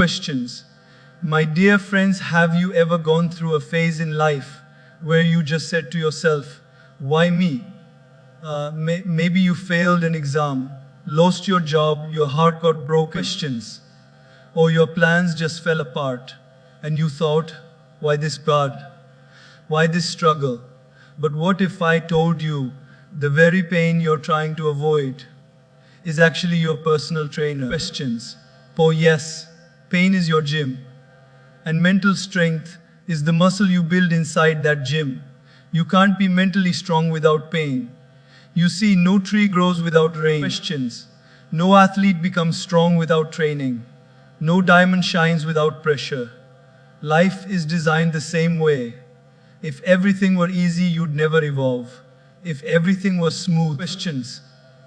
Questions. My dear friends, have you ever gone through a phase in life where you just said to yourself, why me? Maybe you failed an exam, lost your job, your heart got broken. Questions. Or your plans just fell apart and you thought, why this God? Why this struggle? But what if I told you the very pain you're trying to avoid is actually your personal trainer? Questions. Oh yes, pain is your gym. And mental strength is the muscle you build inside that gym. You can't be mentally strong without pain. You see, no tree grows without rain. Questions. No athlete becomes strong without training. No diamond shines without pressure. Life is designed the same way. If everything were easy, you'd never evolve. If everything was smooth, questions,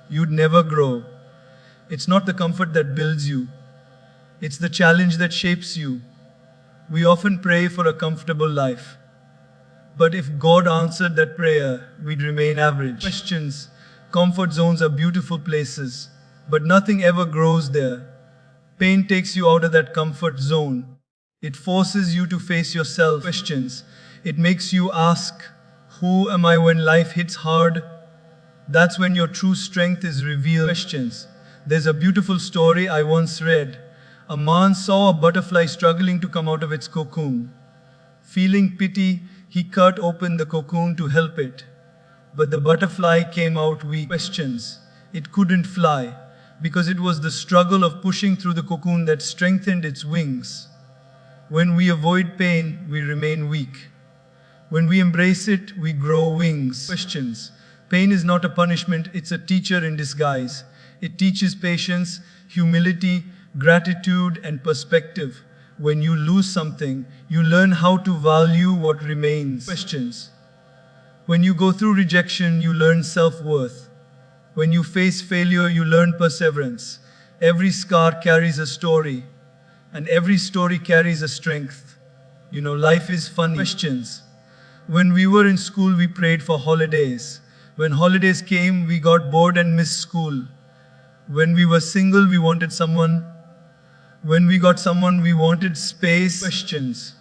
you'd never grow. It's not the comfort that builds you. It's the challenge that shapes you. We often pray for a comfortable life. But if God answered that prayer, we'd remain average. Questions. Comfort zones are beautiful places, but nothing ever grows there. Pain takes you out of that comfort zone. It forces you to face yourself. Questions. It makes you ask, who am I when life hits hard? That's when your true strength is revealed. Questions. There's a beautiful story I once read. A man saw a butterfly struggling to come out of its cocoon. Feeling pity, he cut open the cocoon to help it. But the butterfly came out weak. Questions. It couldn't fly because it was the struggle of pushing through the cocoon that strengthened its wings. When we avoid pain, we remain weak. When we embrace it, we grow wings. Questions. Pain is not a punishment, it's a teacher in disguise. It teaches patience, humility, gratitude, and perspective. When you lose something, you learn how to value what remains. Questions. When you go through rejection, you learn self-worth. When you face failure, you learn perseverance. Every scar carries a story, and every story carries a strength. You know, life is funny. Questions. When we were in school, we prayed for holidays. When holidays came, we got bored and missed school. When we were single, we wanted someone. When we got someone, we wanted space. Questions.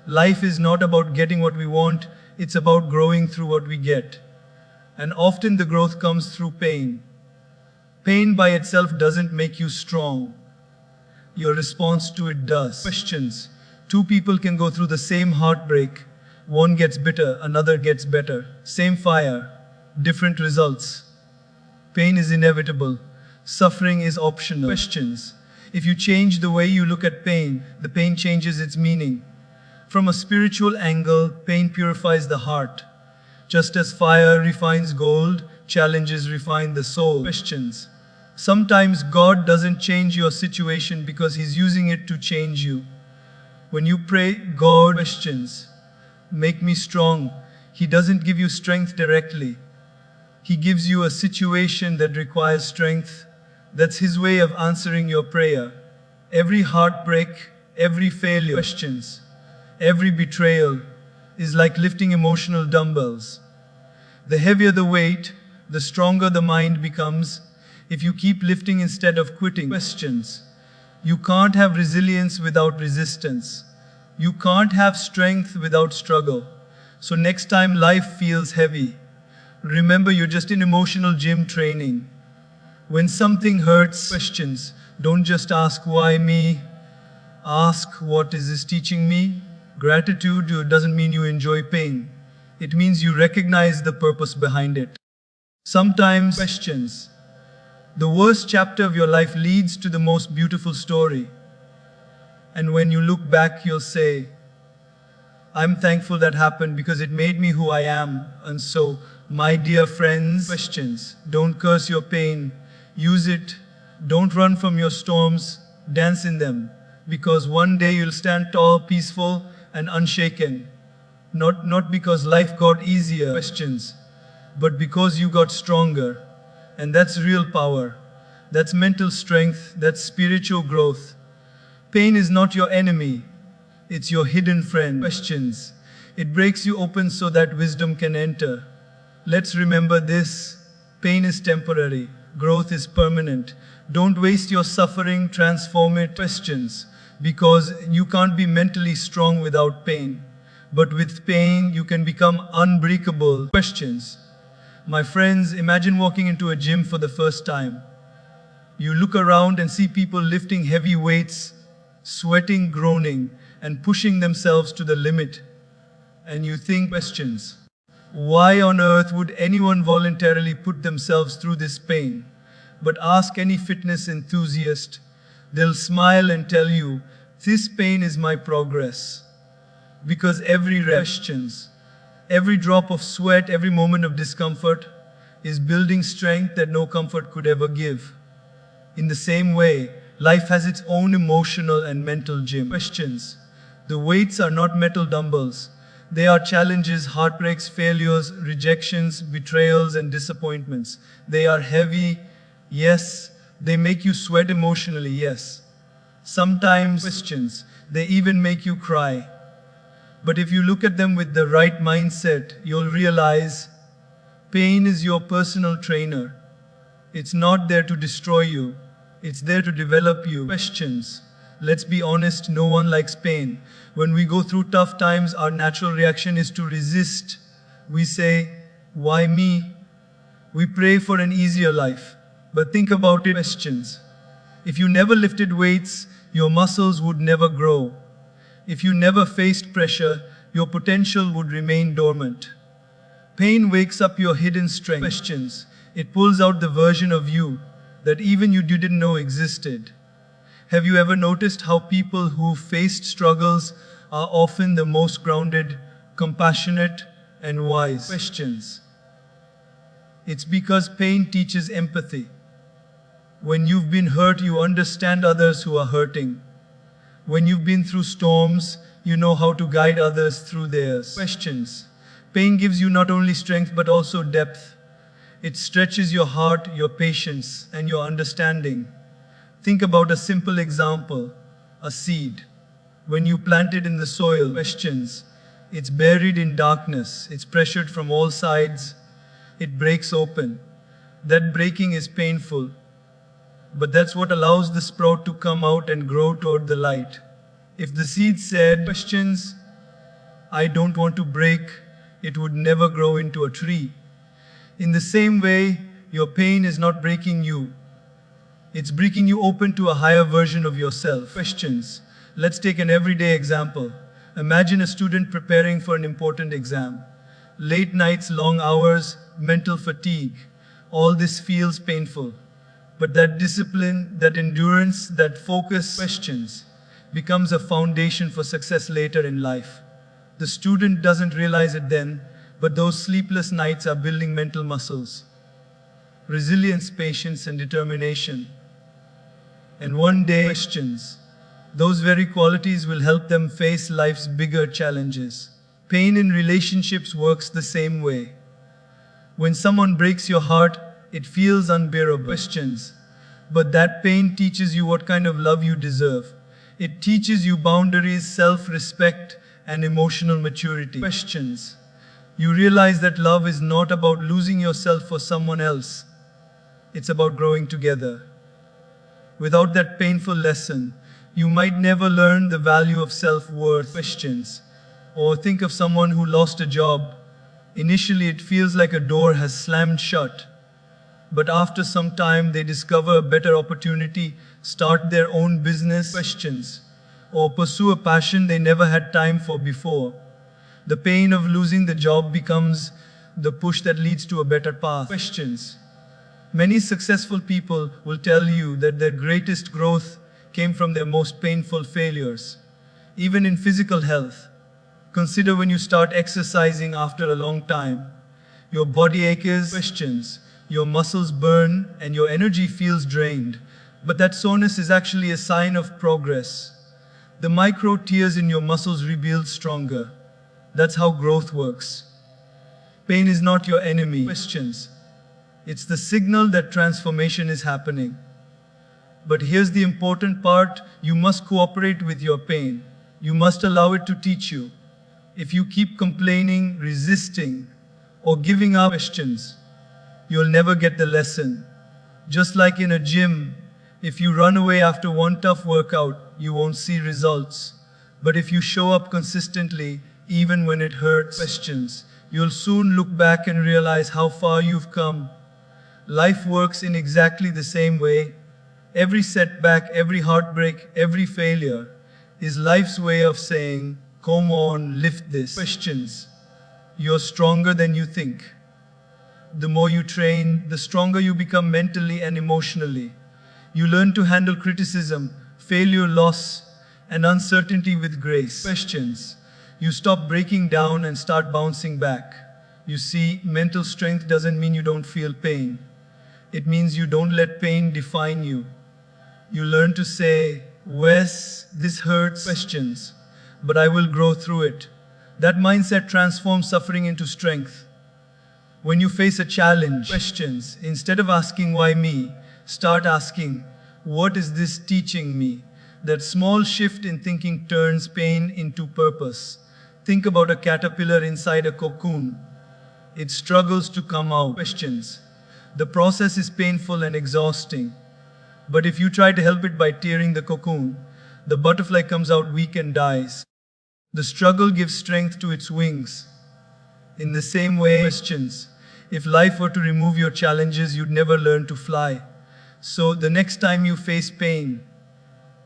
Life is not about getting what we want, it's about growing through what we get. And often the growth comes through pain. Pain by itself doesn't make you strong. Your response to it does. Questions. Two people can go through the same heartbreak. One gets bitter, another gets better. Same fire, different results. Pain is inevitable. Suffering is optional. Questions. If you change the way you look at pain, the pain changes its meaning. From a spiritual angle, pain purifies the heart. Just as fire refines gold, challenges refine the soul. Questions. Sometimes God doesn't change your situation because He's using it to change you. When you pray, God, questions, make me strong, He doesn't give you strength directly. He gives you a situation that requires strength. That's His way of answering your prayer. Every heartbreak, every failure, questions, every betrayal is like lifting emotional dumbbells. The heavier the weight, the stronger the mind becomes if you keep lifting instead of quitting. Questions. You can't have resilience without resistance. You can't have strength without struggle. So next time life feels heavy, remember you're just in emotional gym training. When something hurts, questions, don't just ask why me, ask what is this teaching me. Gratitude doesn't mean you enjoy pain. It means you recognize the purpose behind it. Sometimes, questions, the worst chapter of your life leads to the most beautiful story. And when you look back, you'll say, I'm thankful that happened because it made me who I am. And so, my dear friends, questions, don't curse your pain. Use it. Don't run from your storms. Dance in them. Because one day you'll stand tall, peaceful, and unshaken. Not because life got easier, questions, but because you got stronger. And that's real power. That's mental strength. That's spiritual growth. Pain is not your enemy. It's your hidden friend. Questions. It breaks you open so that wisdom can enter. Let's remember this. Pain is temporary. Growth is permanent. Don't waste your suffering, transform it. Questions. because you can't be mentally strong without pain. But with pain, you can become unbreakable. Questions. My friends, imagine walking into a gym for the first time. You look around and see people lifting heavy weights, sweating, groaning, and pushing themselves to the limit. And you think, questions. Why on earth would anyone voluntarily put themselves through this pain? But ask any fitness enthusiast. They'll smile and tell you, this pain is my progress. Because every questions, every drop of sweat, every moment of discomfort is building strength that no comfort could ever give. In the same way, life has its own emotional and mental gym. Questions. The weights are not metal dumbbells. They are challenges, heartbreaks, failures, rejections, betrayals, and disappointments. They are heavy, yes. They make you sweat emotionally, yes. Sometimes, questions, they even make you cry. But if you look at them with the right mindset, you'll realize pain is your personal trainer. It's not there to destroy you. It's there to develop you. Questions. Let's be honest, no one likes pain. When we go through tough times, our natural reaction is to resist. We say, why me? We pray for an easier life. But think about it. Questions. If you never lifted weights, your muscles would never grow. If you never faced pressure, your potential would remain dormant. Pain wakes up your hidden strength. Questions. It pulls out the version of you that even you didn't know existed. Have you ever noticed how people who faced struggles are often the most grounded, compassionate, and wise? Questions. It's because pain teaches empathy. When you've been hurt, you understand others who are hurting. When you've been through storms, you know how to guide others through theirs. Questions. Pain gives you not only strength but also depth. It stretches your heart, your patience, and your understanding. Think about a simple example, a seed. When you plant it in the soil, questions, it's buried in darkness, it's pressured from all sides, it breaks open. That breaking is painful, but that's what allows the sprout to come out and grow toward the light. If the seed said, questions, I don't want to break, it would never grow into a tree. In the same way, your pain is not breaking you. It's breaking you open to a higher version of yourself. Questions. Let's take an everyday example. Imagine a student preparing for an important exam. Late nights, long hours, mental fatigue. All this feels painful. But that discipline, that endurance, that focus, questions, becomes a foundation for success later in life. The student doesn't realize it then, but those sleepless nights are building mental muscles, resilience, patience, and determination. And one day, questions, those very qualities will help them face life's bigger challenges. Pain in relationships works the same way. When someone breaks your heart, it feels unbearable. Questions. But that pain teaches you what kind of love you deserve. It teaches you boundaries, self-respect, and emotional maturity. Questions. You realize that love is not about losing yourself for someone else. It's about growing together. Without that painful lesson, you might never learn the value of self-worth. Questions. Or think of someone who lost a job. Initially, it feels like a door has slammed shut. But after some time, they discover a better opportunity, start their own business. Questions. Or pursue a passion they never had time for before. The pain of losing the job becomes the push that leads to a better path. Questions. Many successful people will tell you that their greatest growth came from their most painful failures. Even in physical health. Consider when you start exercising after a long time. Your body aches. Questions. Your muscles burn and your energy feels drained. But that soreness is actually a sign of progress. The micro tears in your muscles rebuild stronger. That's how growth works. Pain is not your enemy. Questions. It's the signal that transformation is happening. But here's the important part. You must cooperate with your pain. You must allow it to teach you. If you keep complaining, resisting, or giving up, questions, you'll never get the lesson. Just like in a gym, If you run away after one tough workout, you won't see results. But if you show up consistently, even when it hurts, questions, you'll soon look back and realize how far you've come. Life works in exactly the same way. Every setback, every heartbreak, every failure is life's way of saying, come on, lift this. Questions. You're stronger than you think. The more you train, the stronger you become mentally and emotionally. You learn to handle criticism, failure, loss, and uncertainty with grace. Questions. You stop breaking down and start bouncing back. You see, mental strength doesn't mean you don't feel pain. It means you don't let pain define you. You learn to say, Wes, this hurts. Questions. But I will grow through it. That mindset transforms suffering into strength. When you face a challenge, questions, instead of asking why me, start asking, what is this teaching me? That small shift in thinking turns pain into purpose. Think about a caterpillar inside a cocoon. It struggles to come out. Questions. The process is painful and exhausting. But if you try to help it by tearing the cocoon, the butterfly comes out weak and dies. The struggle gives strength to its wings. In the same way, questions. If life were to remove your challenges, you'd never learn to fly. So the next time you face pain,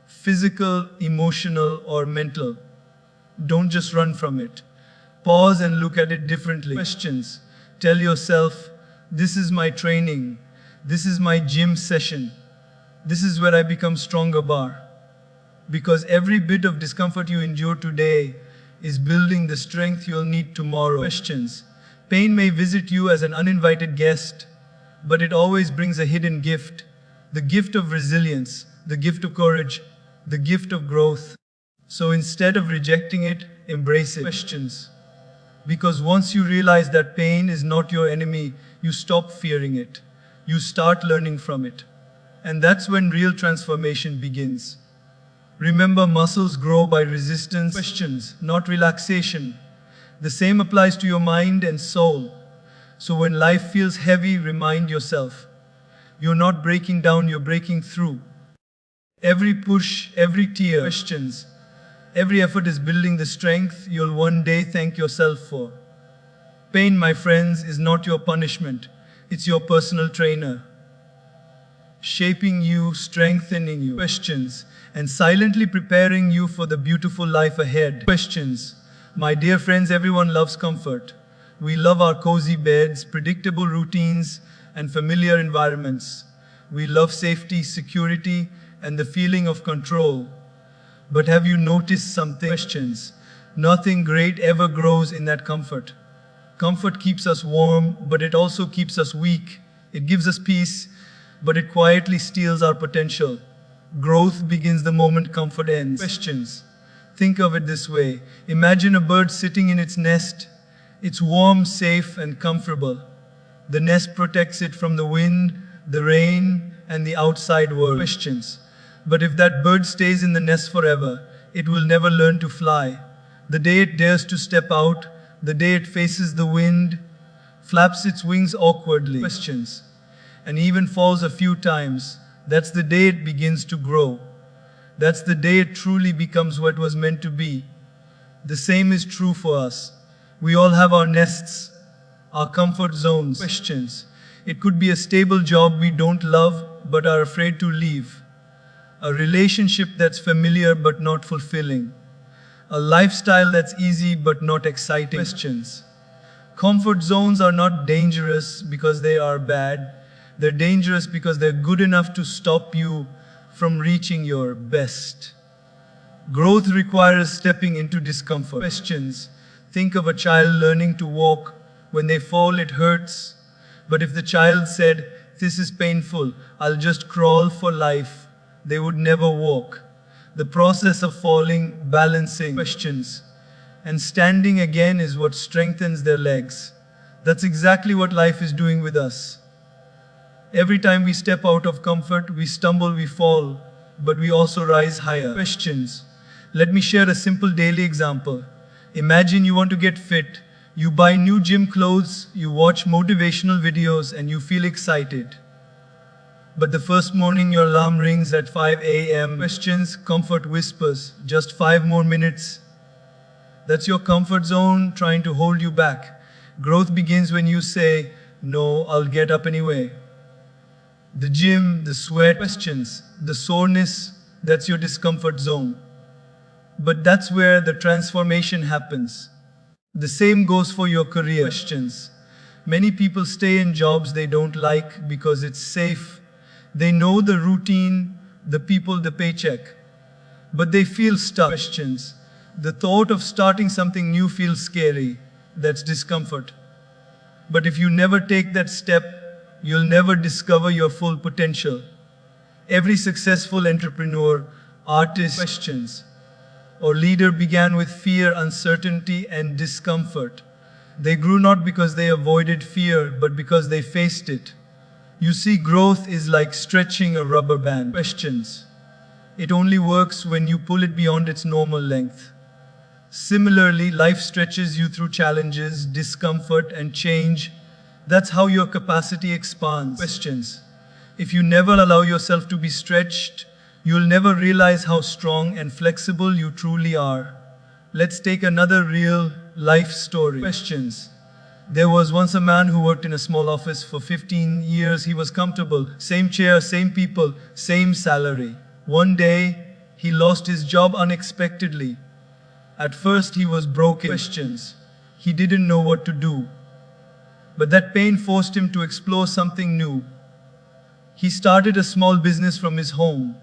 physical, emotional, or mental, don't just run from it. Pause and look at it differently. Questions. Tell yourself, this is my training. This is my gym session. This is where I become stronger bar. Because every bit of discomfort you endure today is building the strength you'll need tomorrow. Questions. Pain may visit you as an uninvited guest, but it always brings a hidden gift. The gift of resilience, the gift of courage, the gift of growth. So instead of rejecting it, embrace it. Questions. Because once you realize that pain is not your enemy, you stop fearing it. You start learning from it. And that's when real transformation begins. Remember, muscles grow by resistance. Questions, not relaxation. The same applies to your mind and soul. So when life feels heavy, remind yourself, you're not breaking down, you're breaking through. Every push, every tear, questions, every effort is building the strength you'll one day thank yourself for. Pain, my friends, is not your punishment. It's your personal trainer. Shaping you, strengthening you. Questions, and silently preparing you for the beautiful life ahead. Questions. My dear friends, everyone loves comfort. We love our cozy beds, predictable routines, and familiar environments. We love safety, security, and the feeling of control. But have you noticed something? Questions. Nothing great ever grows in that comfort. Comfort keeps us warm, but it also keeps us weak. It gives us peace, but it quietly steals our potential. Growth begins the moment comfort ends. Questions. Think of it this way. Imagine a bird sitting in its nest. It's warm, safe, and comfortable. The nest protects it from the wind, the rain, and the outside world. Questions. But if that bird stays in the nest forever, it will never learn to fly. The day it dares to step out, the day it faces the wind, flaps its wings awkwardly, questions, and even falls a few times, that's the day it begins to grow. That's the day it truly becomes what it was meant to be. The same is true for us. We all have our nests, our comfort zones. Questions. It could be a stable job we don't love but are afraid to leave. A relationship that's familiar but not fulfilling. A lifestyle that's easy but not exciting. Questions. Comfort zones are not dangerous because they are bad. They're dangerous because they're good enough to stop you from reaching your best. Growth requires stepping into discomfort. Questions. Think of a child learning to walk. When they fall, it hurts. But if the child said, "This is painful, I'll just crawl for life," they would never walk. The process of falling, balancing, questions, and standing again is what strengthens their legs. That's exactly what life is doing with us. Every time we step out of comfort, we stumble, we fall, but we also rise higher. Questions. Let me share a simple daily example. Imagine you want to get fit. You buy new gym clothes, you watch motivational videos, and you feel excited. But the first morning your alarm rings at 5 a.m. Questions, comfort whispers, just 5 more minutes. That's your comfort zone trying to hold you back. Growth begins when you say, no, I'll get up anyway. The gym, the sweat, questions, the soreness, that's your discomfort zone. But that's where the transformation happens. The same goes for your career. Questions. Many people stay in jobs they don't like because it's safe. They know the routine, the people, the paycheck. But they feel stuck. Questions. The thought of starting something new feels scary. That's discomfort. But if you never take that step, you'll never discover your full potential. Every successful entrepreneur, artist, questions, or leader began with fear, uncertainty, and discomfort. They grew not because they avoided fear, but because they faced it. You see, growth is like stretching a rubber band. Questions. It only works when you pull it beyond its normal length. Similarly, life stretches you through challenges, discomfort, and change. That's how your capacity expands. Questions. If you never allow yourself to be stretched, you'll never realize how strong and flexible you truly are. Let's take another real life story. Questions. There was once a man who worked in a small office for 15 years. He was comfortable. Same chair, same people, same salary. One day, he lost his job unexpectedly. At first, he was broken. Questions. He didn't know what to do. But that pain forced him to explore something new. He started a small business from his home.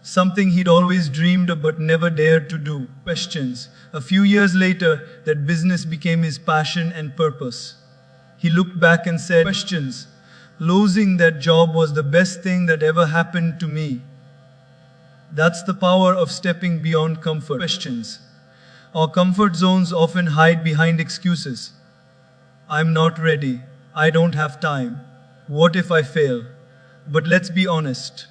Something he'd always dreamed of but never dared to do. Questions. A few years later, that business became his passion and purpose. He looked back and said, questions. Losing that job was the best thing that ever happened to me. That's the power of stepping beyond comfort. Questions. Our comfort zones often hide behind excuses. I'm not ready. I don't have time. What if I fail? But let's be honest.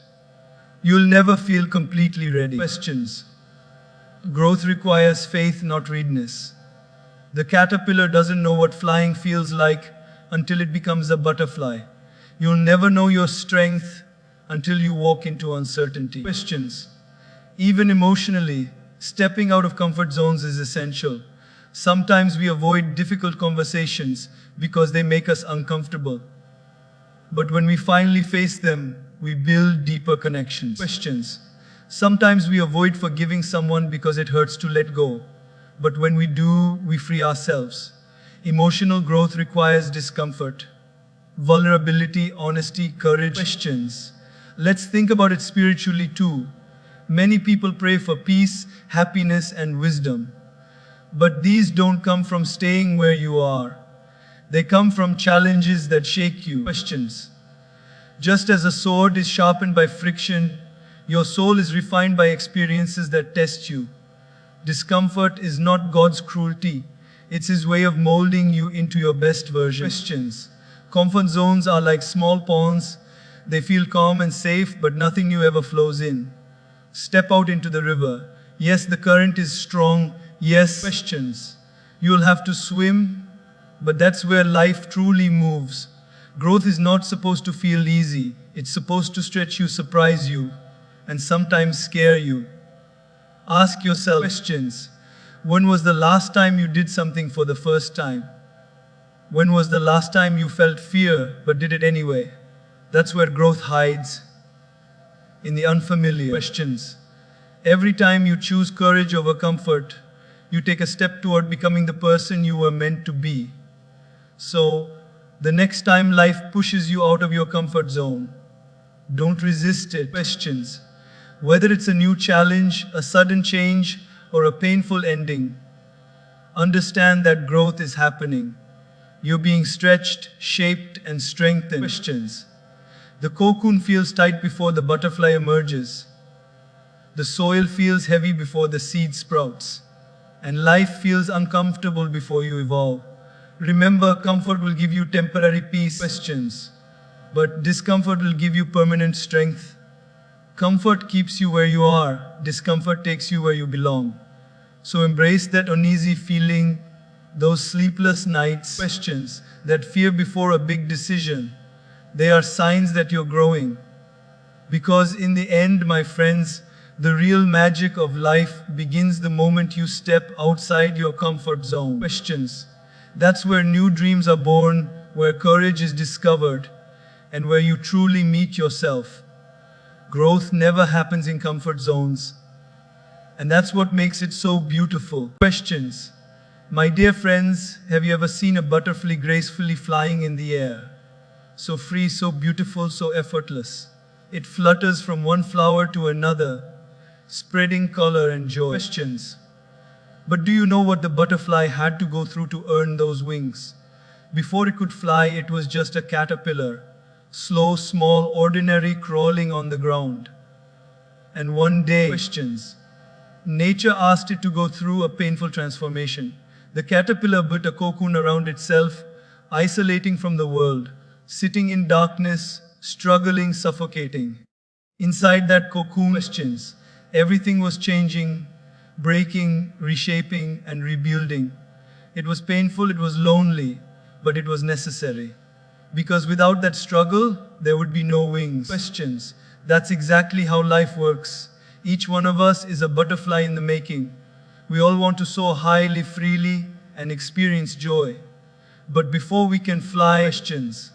You'll never feel completely ready. Questions. Growth requires faith, not readiness. The caterpillar doesn't know what flying feels like until it becomes a butterfly. You'll never know your strength until you walk into uncertainty. Questions. Even emotionally, stepping out of comfort zones is essential. Sometimes we avoid difficult conversations because they make us uncomfortable. But when we finally face them, we build deeper connections. Questions. Sometimes we avoid forgiving someone because it hurts to let go. But when we do, we free ourselves. Emotional growth requires discomfort, vulnerability, honesty, courage. Questions. Let's think about it spiritually too. Many people pray for peace, happiness, and wisdom. But these don't come from staying where you are. They come from challenges that shake you. Questions. Just as a sword is sharpened by friction, your soul is refined by experiences that test you. Discomfort is not God's cruelty. It's His way of molding you into your best version. Questions. Comfort zones are like small ponds. They feel calm and safe, but nothing new ever flows in. Step out into the river. Yes, the current is strong. Yes, questions. You'll have to swim, but that's where life truly moves. Growth is not supposed to feel easy. It's supposed to stretch you, surprise you, and sometimes scare you. Ask yourself questions. When was the last time you did something for the first time? When was the last time you felt fear but did it anyway? That's where growth hides, in the unfamiliar. Questions. Every time you choose courage over comfort, you take a step toward becoming the person you were meant to be. So, the next time life pushes you out of your comfort zone, don't resist it. Questions. Whether it's a new challenge, a sudden change, or a painful ending, understand that growth is happening. You're being stretched, shaped, and strengthened. Questions. The cocoon feels tight before the butterfly emerges. The soil feels heavy before the seed sprouts. And life feels uncomfortable before you evolve. Remember, comfort will give you temporary peace. Questions. But discomfort will give you permanent strength. Comfort keeps you where you are. Discomfort takes you where you belong. So embrace that uneasy feeling, those sleepless nights. Questions. That fear before a big decision. They are signs that you're growing. Because in the end, my friends, the real magic of life begins the moment you step outside your comfort zone. Questions. That's where new dreams are born, where courage is discovered, and where you truly meet yourself. Growth never happens in comfort zones. And that's what makes it so beautiful. Questions. My dear friends, have you ever seen a butterfly gracefully flying in the air? So free, so beautiful, so effortless. It flutters from one flower to another, spreading color and joy. Questions. But do you know what the butterfly had to go through to earn those wings? Before it could fly, it was just a caterpillar, slow, small, ordinary, crawling on the ground. And one day, questions. Nature asked it to go through a painful transformation. The caterpillar built a cocoon around itself, isolating from the world, sitting in darkness, struggling, suffocating. Inside that cocoon, questions. Everything was changing, breaking, reshaping, and rebuilding. It was painful, it was lonely, but it was necessary. Because without that struggle, there would be no wings. Questions. That's exactly how life works. Each one of us is a butterfly in the making. We all want to soar high, live freely, and experience joy. But before we can fly, questions,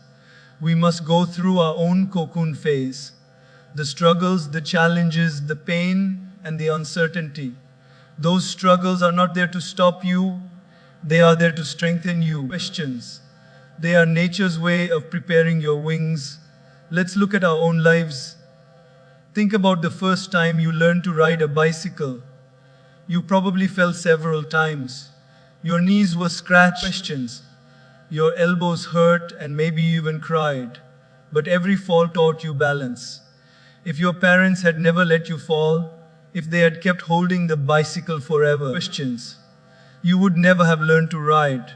we must go through our own cocoon phase. The struggles, the challenges, the pain, and the uncertainty. Those struggles are not there to stop you, they are there to strengthen you. Questions. They are nature's way of preparing your wings. Let's look at our own lives. Think about the first time you learned to ride a bicycle. You probably fell several times. Your knees were scratched. Questions. Your elbows hurt and maybe you even cried. But every fall taught you balance. If your parents had never let you fall, if they had kept holding the bicycle forever, questions, you would never have learned to ride.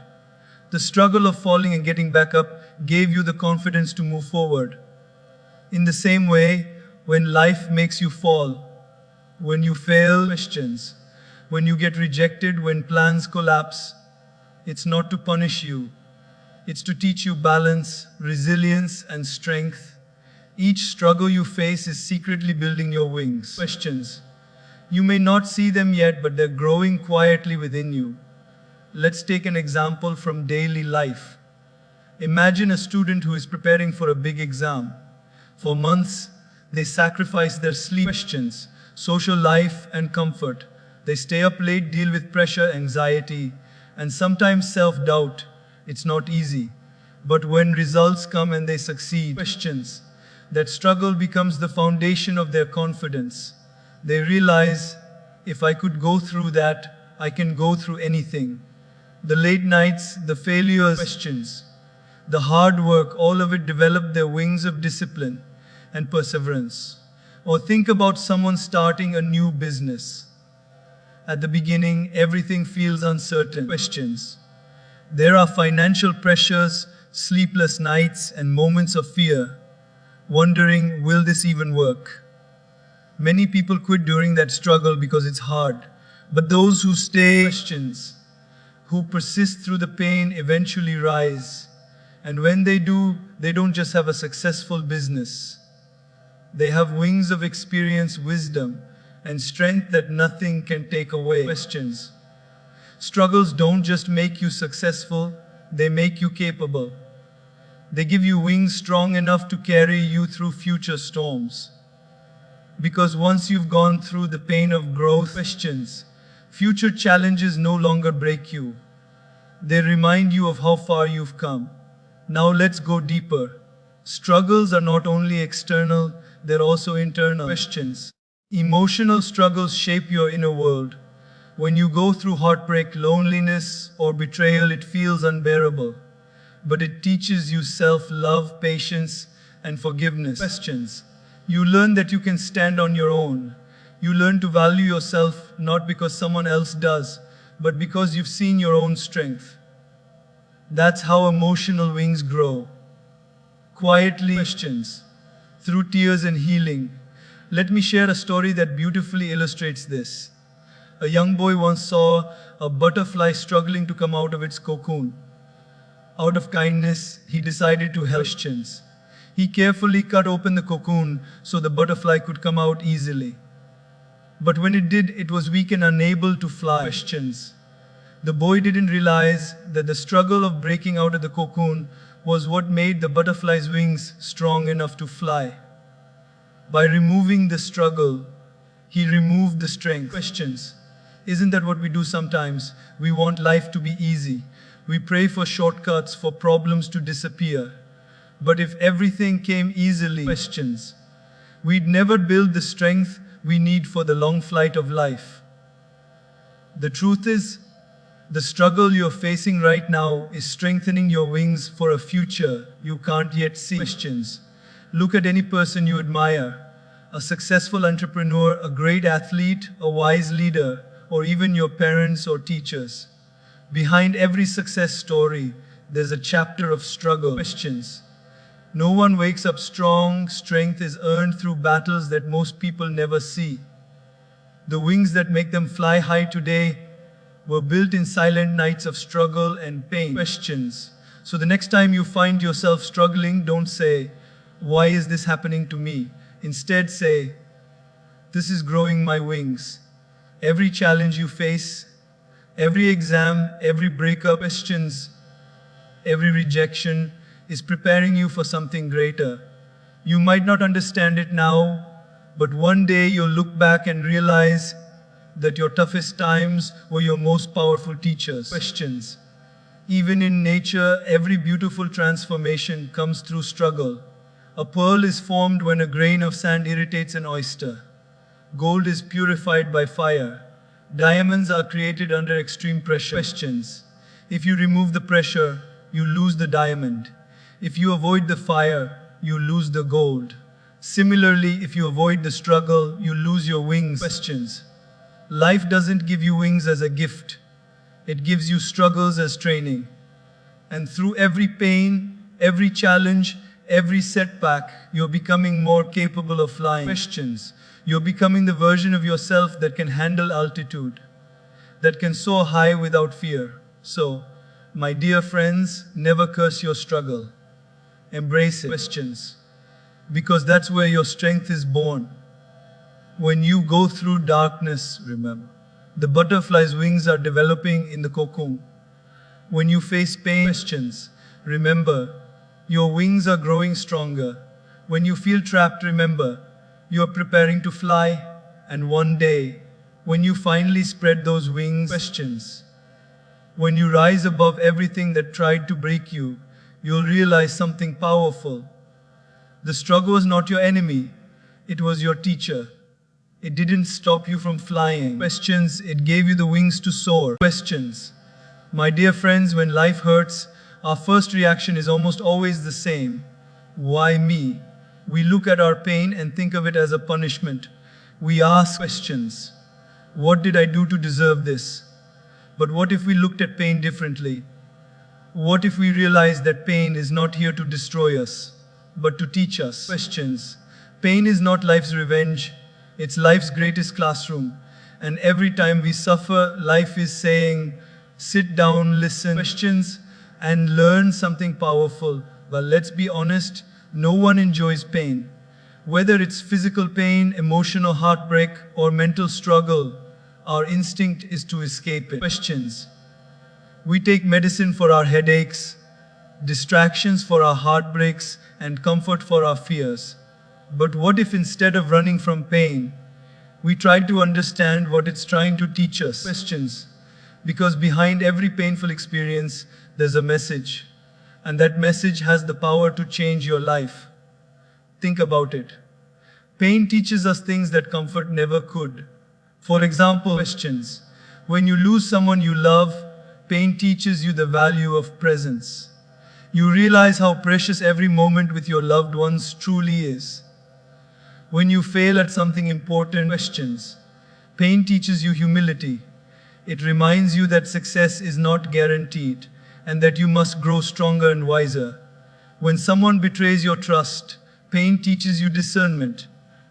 The struggle of falling and getting back up gave you the confidence to move forward. In the same way, when life makes you fall, when you fail, questions, when you get rejected, when plans collapse, it's not to punish you. It's to teach you balance, resilience, and strength. Each struggle you face is secretly building your wings. Questions. You may not see them yet, but they're growing quietly within you. Let's take an example from daily life. Imagine a student who is preparing for a big exam. For months, they sacrifice their sleep, questions, social life, and comfort. They stay up late, deal with pressure, anxiety, and sometimes self-doubt. It's not easy. But when results come and they succeed, questions, that struggle becomes the foundation of their confidence. They realize, if I could go through that, I can go through anything. The late nights, the failures, questions, the hard work, all of it developed their wings of discipline and perseverance. Or think about someone starting a new business. At the beginning, everything feels uncertain. Questions. There are financial pressures, sleepless nights, and moments of fear, wondering, will this even work? Many people quit during that struggle because it's hard. But those who stay, questions, who persist through the pain eventually rise. And when they do, they don't just have a successful business. They have wings of experience, wisdom, and strength that nothing can take away. Questions. Struggles don't just make you successful, they make you capable. They give you wings strong enough to carry you through future storms. Because once you've gone through the pain of growth, questions, future challenges no longer break you. They remind you of how far you've come. Now let's go deeper. Struggles are not only external, they're also internal. Questions. Emotional struggles shape your inner world. When you go through heartbreak, loneliness, or betrayal, it feels unbearable. But it teaches you self-love, patience, and forgiveness. Questions. You learn that you can stand on your own. You learn to value yourself not because someone else does, but because you've seen your own strength. That's how emotional wings grow. Quietly, questions, through tears and healing. Let me share a story that beautifully illustrates this. A young boy once saw a butterfly struggling to come out of its cocoon. Out of kindness, he decided to help. Questions. He carefully cut open the cocoon so the butterfly could come out easily. But when it did, it was weak and unable to fly. Questions. The boy didn't realize that the struggle of breaking out of the cocoon was what made the butterfly's wings strong enough to fly. By removing the struggle, he removed the strength. Questions. Isn't that what we do sometimes? We want life to be easy. We pray for shortcuts, for problems to disappear. But if everything came easily, questions, we'd never build the strength we need for the long flight of life. The truth is, the struggle you're facing right now is strengthening your wings for a future you can't yet see. Questions. Look at any person you admire, a successful entrepreneur, a great athlete, a wise leader, or even your parents or teachers. Behind every success story, there's a chapter of struggle. Questions. No one wakes up strong. Strength is earned through battles that most people never see. The wings that make them fly high today were built in silent nights of struggle and pain. Questions. So the next time you find yourself struggling, don't say, "Why is this happening to me?" Instead say, "This is growing my wings." Every challenge you face, every exam, every breakup, questions, every rejection is preparing you for something greater. You might not understand it now, but one day you'll look back and realize that your toughest times were your most powerful teachers. Questions. Even in nature, every beautiful transformation comes through struggle. A pearl is formed when a grain of sand irritates an oyster. Gold is purified by fire. Diamonds are created under extreme pressure. Questions. If you remove the pressure, you lose the diamond. If you avoid the fire, you lose the gold. Similarly, if you avoid the struggle, you lose your wings. Questions. Life doesn't give you wings as a gift. It gives you struggles as training. And through every pain, every challenge, every setback, you're becoming more capable of flying. Questions. You're becoming the version of yourself that can handle altitude, that can soar high without fear. So, my dear friends, never curse your struggle. Embrace it. Questions. Because that's where your strength is born. When you go through darkness, remember, the butterfly's wings are developing in the cocoon. When you face pain, questions, remember, your wings are growing stronger. When you feel trapped, remember, you are preparing to fly. And one day, when you finally spread those wings, questions, when you rise above everything that tried to break you, you'll realize something powerful. The struggle was not your enemy, it was your teacher. It didn't stop you from flying. Questions, it gave you the wings to soar. Questions. My dear friends, when life hurts, our first reaction is almost always the same. Why me? We look at our pain and think of it as a punishment. We ask questions. What did I do to deserve this? But what if we looked at pain differently? What if we realized that pain is not here to destroy us, but to teach us? Questions. Pain is not life's revenge. It's life's greatest classroom. And every time we suffer, life is saying, sit down, listen, questions, and learn something powerful. Well, let's be honest, no one enjoys pain. Whether it's physical pain, emotional heartbreak, or mental struggle, our instinct is to escape it. Questions. We take medicine for our headaches, distractions for our heartbreaks, and comfort for our fears. But what if instead of running from pain, we try to understand what it's trying to teach us? Questions. Because behind every painful experience, there's a message. And that message has the power to change your life. Think about it. Pain teaches us things that comfort never could. For example, questions. When you lose someone you love, pain teaches you the value of presence. You realize how precious every moment with your loved ones truly is. When you fail at something important, questions. Pain teaches you humility. It reminds you that success is not guaranteed and that you must grow stronger and wiser. When someone betrays your trust, pain teaches you discernment,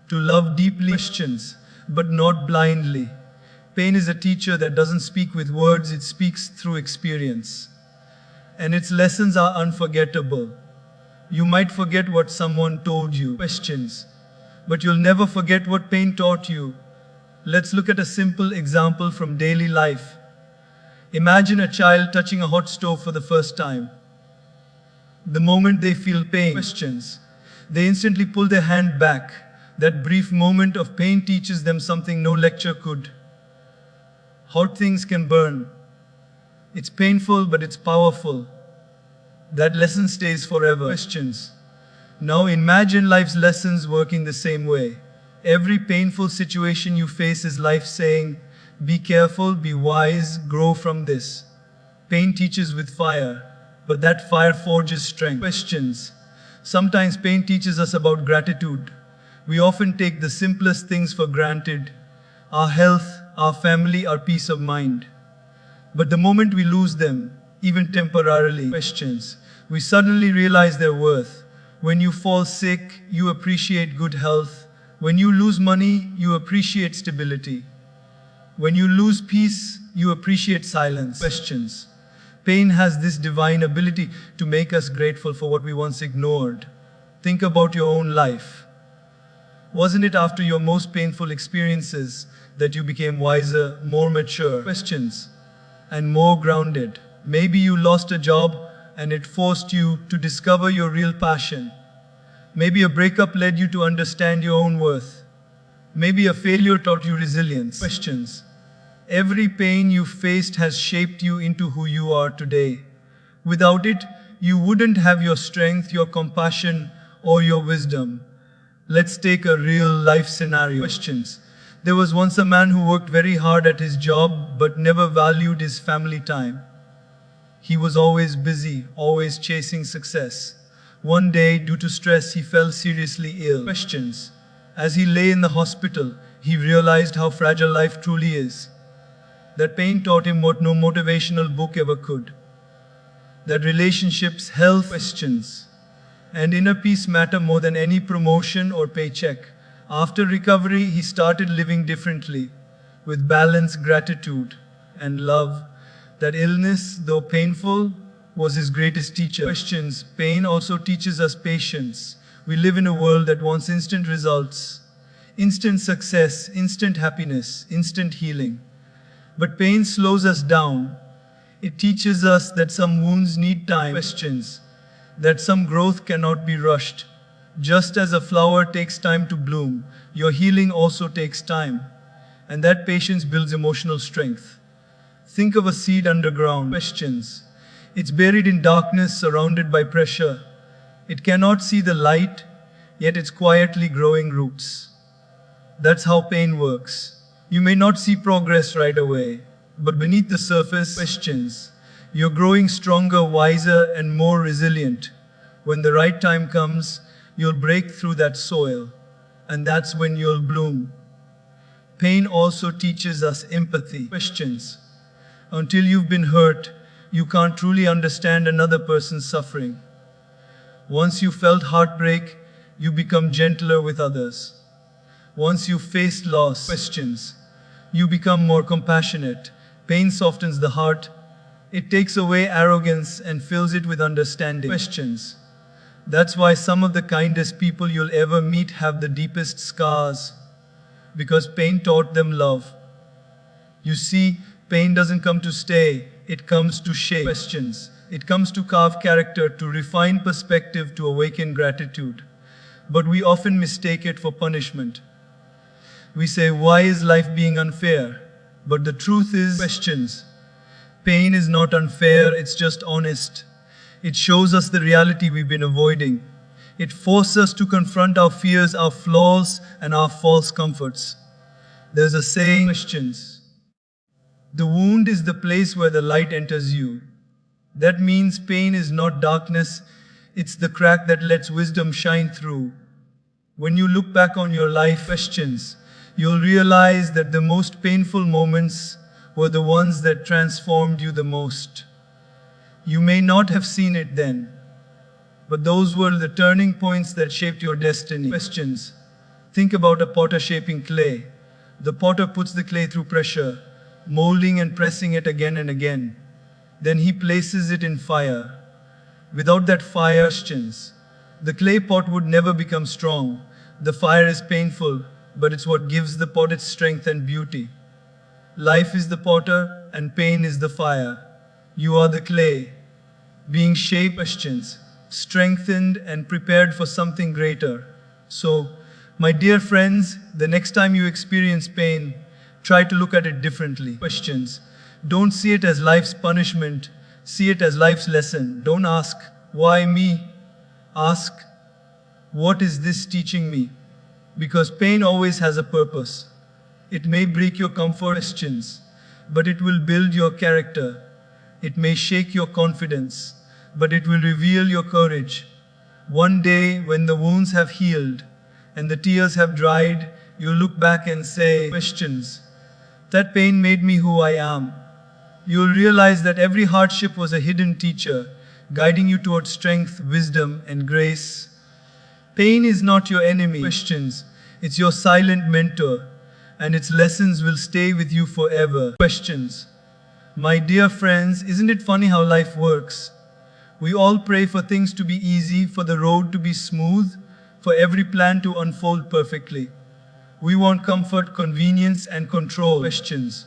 to love deeply, questions, but not blindly. Pain is a teacher that doesn't speak with words, it speaks through experience. And its lessons are unforgettable. You might forget what someone told you, questions, but you'll never forget what pain taught you. Let's look at a simple example from daily life. Imagine a child touching a hot stove for the first time. The moment they feel pain, questions, they instantly pull their hand back. That brief moment of pain teaches them something no lecture could. Hot things can burn. It's painful, but it's powerful. That lesson stays forever. Questions. Now imagine life's lessons working the same way. Every painful situation you face is life saying, be careful, be wise, grow from this. Pain teaches with fire, but that fire forges strength. Questions. Sometimes pain teaches us about gratitude. We often take the simplest things for granted. Our health, our family, our peace of mind. But the moment we lose them, even temporarily, questions, we suddenly realize their worth. When you fall sick, you appreciate good health. When you lose money, you appreciate stability. When you lose peace, you appreciate silence. Questions. Pain has this divine ability to make us grateful for what we once ignored. Think about your own life. Wasn't it after your most painful experiences that you became wiser, more mature, questions, and more grounded? Maybe you lost a job and it forced you to discover your real passion. Maybe a breakup led you to understand your own worth. Maybe a failure taught you resilience. Questions. Every pain you faced has shaped you into who you are today. Without it, you wouldn't have your strength, your compassion, or your wisdom. Let's take a real life scenario. Questions. There was once a man who worked very hard at his job but never valued his family time. He was always busy, always chasing success. One day, due to stress, he fell seriously ill. Questions. As he lay in the hospital, he realized how fragile life truly is. That pain taught him what no motivational book ever could. That relationships, health, questions, and inner peace matter more than any promotion or paycheck. After recovery, he started living differently, with balance, gratitude, and love. That illness, though painful, was his greatest teacher. Questions. Pain also teaches us patience. We live in a world that wants instant results, instant success, instant happiness, instant healing. But pain slows us down. It teaches us that some wounds need time. Questions. That some growth cannot be rushed. Just as a flower takes time to bloom, your healing also takes time. And that patience builds emotional strength. Think of a seed underground. Questions. It's buried in darkness, surrounded by pressure. It cannot see the light, yet it's quietly growing roots. That's how pain works. You may not see progress right away, but beneath the surface, questions, you're growing stronger, wiser, and more resilient. When the right time comes, you'll break through that soil, and that's when you'll bloom. Pain also teaches us empathy. Questions. Until you've been hurt, you can't truly understand another person's suffering. Once you felt heartbreak, you become gentler with others. Once you faced loss, questions, you become more compassionate. Pain softens the heart. It takes away arrogance and fills it with understanding. Questions. That's why some of the kindest people you'll ever meet have the deepest scars, because pain taught them love. You see, pain doesn't come to stay, it comes to shape. Questions. It comes to carve character, to refine perspective, to awaken gratitude. But we often mistake it for punishment. We say, why is life being unfair? But the truth is, questions. Pain is not unfair, it's just honest. It shows us the reality we've been avoiding. It forces us to confront our fears, our flaws, and our false comforts. There's a saying, questions. The wound is the place where the light enters you. That means pain is not darkness, it's the crack that lets wisdom shine through. When you look back on your life, questions, you'll realize that the most painful moments were the ones that transformed you the most. You may not have seen it then, but those were the turning points that shaped your destiny. Questions. Think about a potter shaping clay. The potter puts the clay through pressure, molding and pressing it again and again. Then he places it in fire. Without that fire, questions, The clay pot would never become strong. The fire is painful, but it's what gives the pot its strength and beauty. Life is the potter, and pain is the fire. You are the clay, being shaped, questions, strengthened, and prepared for something greater. So, my dear friends, the next time you experience pain, try to look at it differently. Questions. Don't see it as life's punishment, see it as life's lesson. Don't ask, why me? Ask, what is this teaching me? Because pain always has a purpose. It may break your comfort, questions, but it will build your character. It may shake your confidence, but it will reveal your courage. One day, when the wounds have healed and the tears have dried, you'll look back and say, questions, that pain made me who I am. You'll realize that every hardship was a hidden teacher, guiding you towards strength, wisdom, and grace. Pain is not your enemy, questions. It's your silent mentor, and its lessons will stay with you forever. Questions. My dear friends, isn't it funny how life works? We all pray for things to be easy, for the road to be smooth, for every plan to unfold perfectly. We want comfort, convenience, and control. Questions.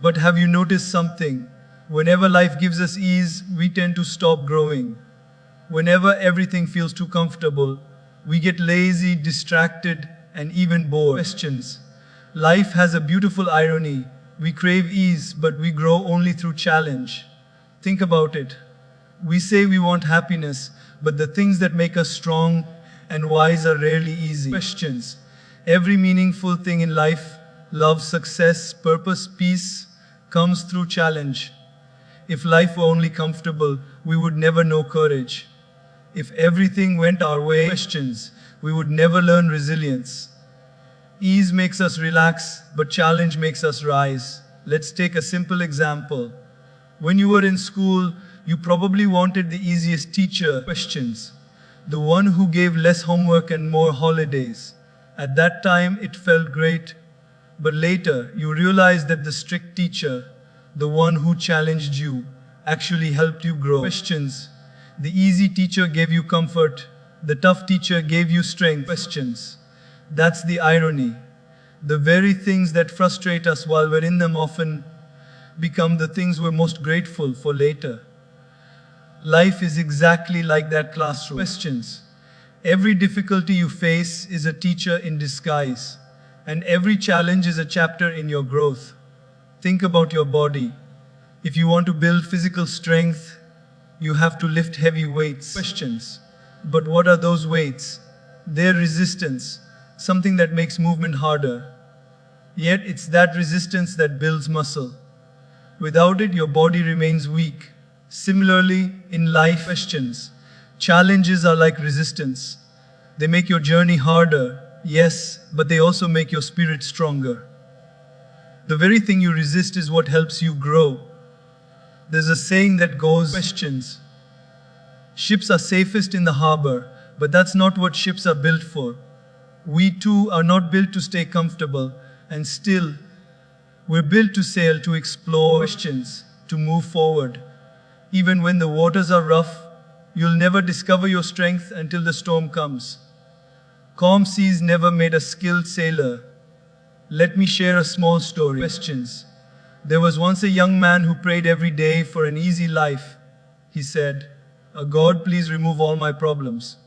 But have you noticed something? Whenever life gives us ease, we tend to stop growing. Whenever everything feels too comfortable, we get lazy, distracted, and even bored. Questions. Life has a beautiful irony. We crave ease, but we grow only through challenge. Think about it. We say we want happiness, but the things that make us strong and wise are rarely easy. Questions. Every meaningful thing in life, love, success, purpose, peace, comes through challenge. If life were only comfortable, we would never know courage. If everything went our way, questions, we would never learn resilience. Ease makes us relax, but challenge makes us rise. Let's take a simple example. When you were in school, you probably wanted the easiest teacher. Questions. The one who gave less homework and more holidays. At that time, it felt great. But later, you realized that the strict teacher, the one who challenged you, actually helped you grow. Questions. The easy teacher gave you comfort. The tough teacher gave you strength. Questions. That's the irony. The very things that frustrate us while we're in them often become the things we're most grateful for later. Life is exactly like that classroom. Questions. Every difficulty you face is a teacher in disguise, and every challenge is a chapter in your growth. Think about your body. If you want to build physical strength, you have to lift heavy weights. Questions. But what are those weights? They're resistance, something that makes movement harder. Yet it's that resistance that builds muscle. Without it, your body remains weak. Similarly, in life, questions. Challenges are like resistance. They make your journey harder, yes, but they also make your spirit stronger. The very thing you resist is what helps you grow. There's a saying that goes, questions. Ships are safest in the harbor, but that's not what ships are built for. We too are not built to stay comfortable, and still, we're built to sail, to explore, questions, to move forward. Even when the waters are rough, you'll never discover your strength until the storm comes. Calm seas never made a skilled sailor. Let me share a small story. Questions. There was once a young man who prayed every day for an easy life. He said, God, please remove all my problems.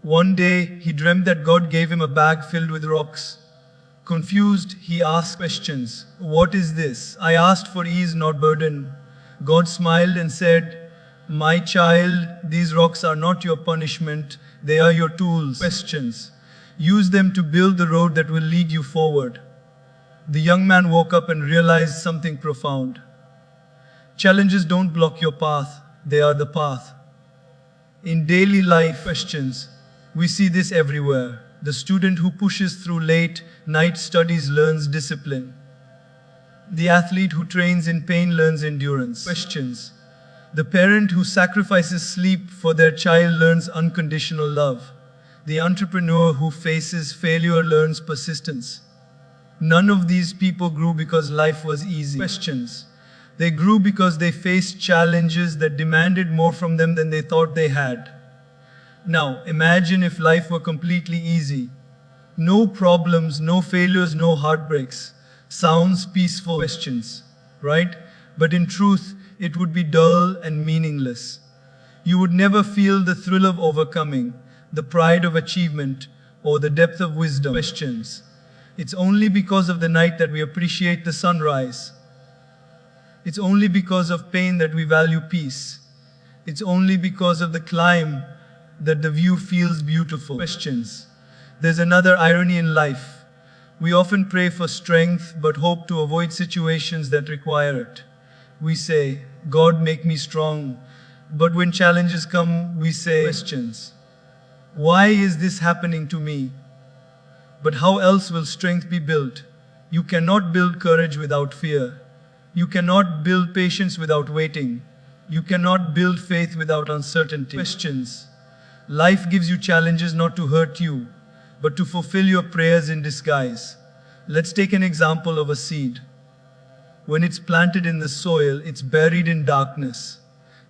One day, he dreamt that God gave him a bag filled with rocks. Confused, he asked questions. What is this? I asked for ease, not burden. God smiled and said, my child, these rocks are not your punishment, they are your tools. Questions. Use them to build the road that will lead you forward. The young man woke up and realized something profound. Challenges don't block your path, they are the path. In daily life, questions, we see this everywhere. The student who pushes through late night studies learns discipline. The athlete who trains in pain learns endurance. Questions. The parent who sacrifices sleep for their child learns unconditional love. The entrepreneur who faces failure learns persistence. None of these people grew because life was easy. Questions. They grew because they faced challenges that demanded more from them than they thought they had. Now, imagine if life were completely easy. No problems, no failures, no heartbreaks. Sounds peaceful questions, right? But in truth, it would be dull and meaningless. You would never feel the thrill of overcoming, the pride of achievement, or the depth of wisdom. Questions. It's only because of the night that we appreciate the sunrise. It's only because of pain that we value peace. It's only because of the climb that the view feels beautiful. Questions. There's another irony in life. We often pray for strength but hope to avoid situations that require it. We say, God, make me strong. But when challenges come, we say, questions. Why is this happening to me? But how else will strength be built? You cannot build courage without fear. You cannot build patience without waiting. You cannot build faith without uncertainty. Questions. Life gives you challenges not to hurt you, but to fulfill your prayers in disguise. Let's take an example of a seed. When it's planted in the soil, it's buried in darkness.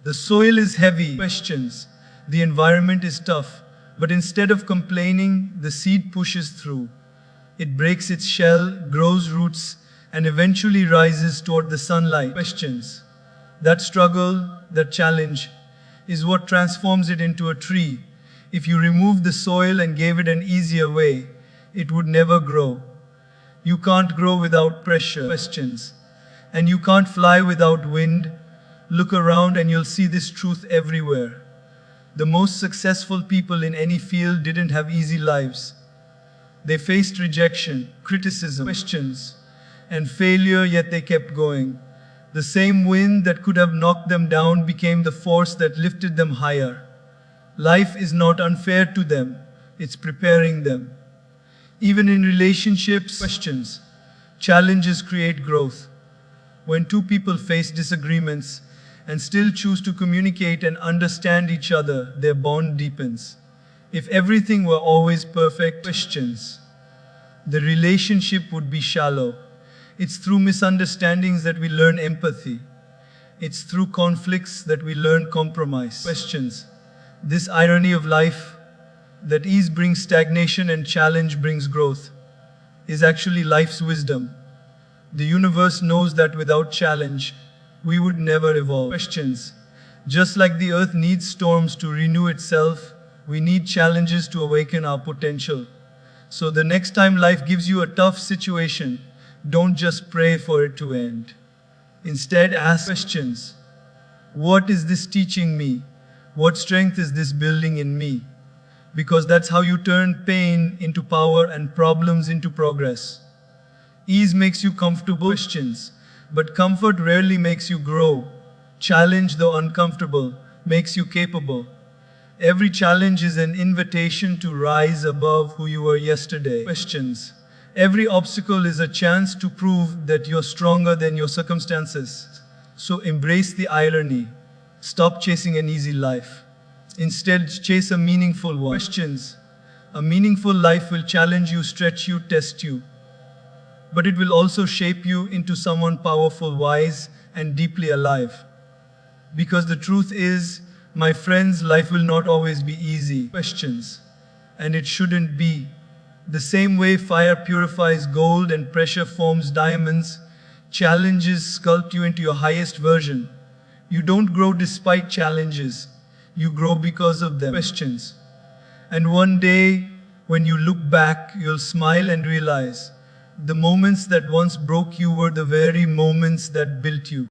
The soil is heavy. Questions. The environment is tough. But instead of complaining, the seed pushes through. It breaks its shell, grows roots, and eventually rises toward the sunlight. Questions. That struggle, that challenge, is what transforms it into a tree. If you removed the soil and gave it an easier way, it would never grow. You can't grow without pressure. Questions. And you can't fly without wind. Look around and you'll see this truth everywhere. The most successful people in any field didn't have easy lives. They faced rejection, criticism, questions, and failure, yet they kept going. The same wind that could have knocked them down became the force that lifted them higher. Life is not unfair to them, it's preparing them. Even in relationships, questions, challenges create growth. When two people face disagreements and still choose to communicate and understand each other, their bond deepens. If everything were always perfect, questions, the relationship would be shallow. It's through misunderstandings that we learn empathy. It's through conflicts that we learn compromise. Questions. This irony of life, that ease brings stagnation and challenge brings growth, is actually life's wisdom. The universe knows that without challenge, we would never evolve. Questions. Just like the earth needs storms to renew itself, we need challenges to awaken our potential. So the next time life gives you a tough situation, don't just pray for it to end. Instead, ask questions. What is this teaching me? What strength is this building in me? Because that's how you turn pain into power and problems into progress. Ease makes you comfortable, questions, but comfort rarely makes you grow. Challenge, though uncomfortable, makes you capable. Every challenge is an invitation to rise above who you were yesterday. Questions. Every obstacle is a chance to prove that you're stronger than your circumstances. So embrace the irony. Stop chasing an easy life. Instead, chase a meaningful one. Questions. A meaningful life will challenge you, stretch you, test you. But it will also shape you into someone powerful, wise, and deeply alive. Because the truth is, my friends, life will not always be easy. Questions. And it shouldn't be. The same way fire purifies gold and pressure forms diamonds, challenges sculpt you into your highest version. You don't grow despite challenges. You grow because of them. Questions. And one day, when you look back, you'll smile and realize the moments that once broke you were the very moments that built you.